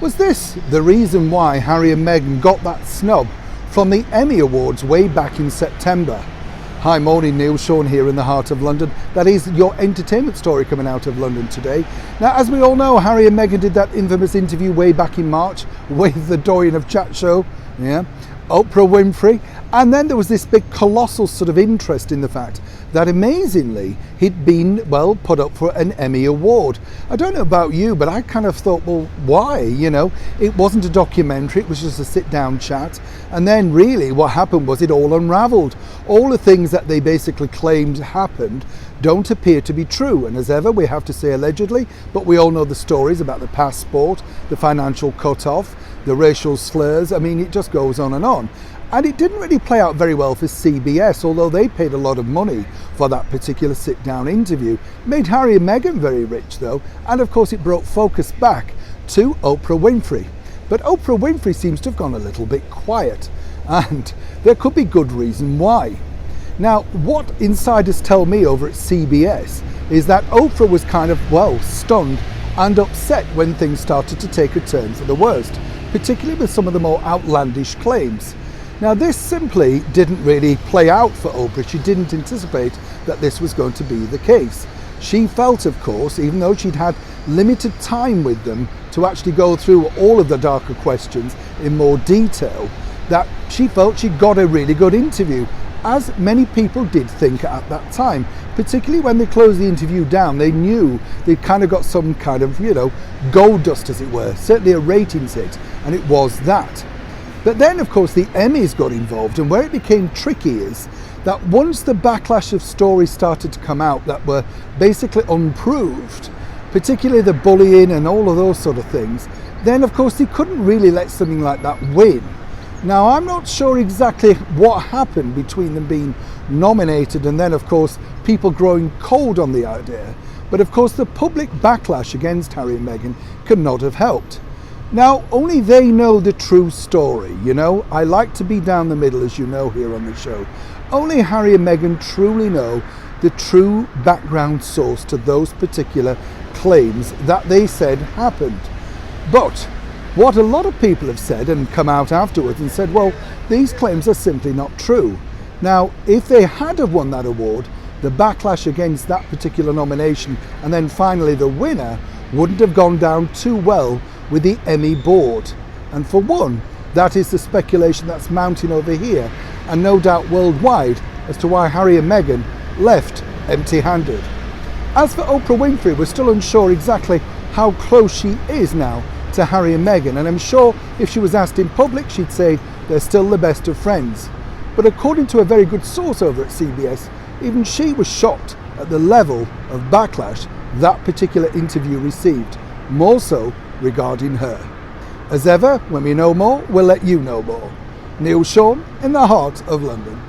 Was this the reason why Harry and Meghan got that snub from the Emmy Awards way back in September? Hi, morning, Neil. Sean here in the heart of London. That is your entertainment story coming out of London today. Now, as we all know, Harry and Meghan did that infamous interview way back in March with the Doyen of Chat show, Oprah Winfrey. And then there was this big colossal sort of interest in the fact that amazingly he'd been, well, put up for an Emmy Award. I don't know about you, but I kind of thought, well, why? It wasn't a documentary, it was just a sit-down chat. And then really what happened was it all unraveled. All the things that they basically claimed happened don't appear to be true. And as ever, we have to say allegedly, but we all know the stories about the passport, the financial cut-off, the racial slurs. I mean, it just goes on and on. And it didn't really play out very well for CBS, although they paid a lot of money for that particular sit-down interview. Made Harry and Meghan very rich though, and of course it brought focus back to Oprah Winfrey. But Oprah Winfrey seems to have gone a little bit quiet, and there could be good reason why. Now, what insiders tell me over at CBS is that Oprah was kind of, well, stunned and upset when things started to take a turn for the worst, particularly with some of the more outlandish claims. Now, this simply didn't really play out for Oprah. She didn't anticipate that this was going to be the case. She felt, of course, even though she'd had limited time with them to actually go through all of the darker questions in more detail, that she felt she got a really good interview, as many people did think at that time. Particularly when they closed the interview down, they knew they'd kind of got some kind of, gold dust, as it were, certainly a ratings hit, and it was that. But then, of course, the Emmys got involved, and where it became tricky is that once the backlash of stories started to come out that were basically unproved, particularly the bullying and all of those sort of things, then, of course, they couldn't really let something like that win. Now, I'm not sure exactly what happened between them being nominated and then, of course, people growing cold on the idea. But, of course, the public backlash against Harry and Meghan could not have helped. Now, only they know the true story, I like to be down the middle, as you know, here on the show. Only Harry and Meghan truly know the true background source to those particular claims that they said happened. But what a lot of people have said and come out afterwards and said, well, these claims are simply not true. Now, if they had have won that award, the backlash against that particular nomination and then finally the winner wouldn't have gone down too well with the Emmy board. And for one, that is the speculation that's mounting over here and no doubt worldwide as to why Harry and Meghan left empty-handed. As for Oprah Winfrey, we're still unsure exactly how close she is now to Harry and Meghan, and I'm sure if she was asked in public she'd say they're still the best of friends. But according to a very good source over at CBS, even she was shocked at the level of backlash that particular interview received, more so regarding her. As ever, when we know more, we'll let you know more. Neil Sean in the heart of London.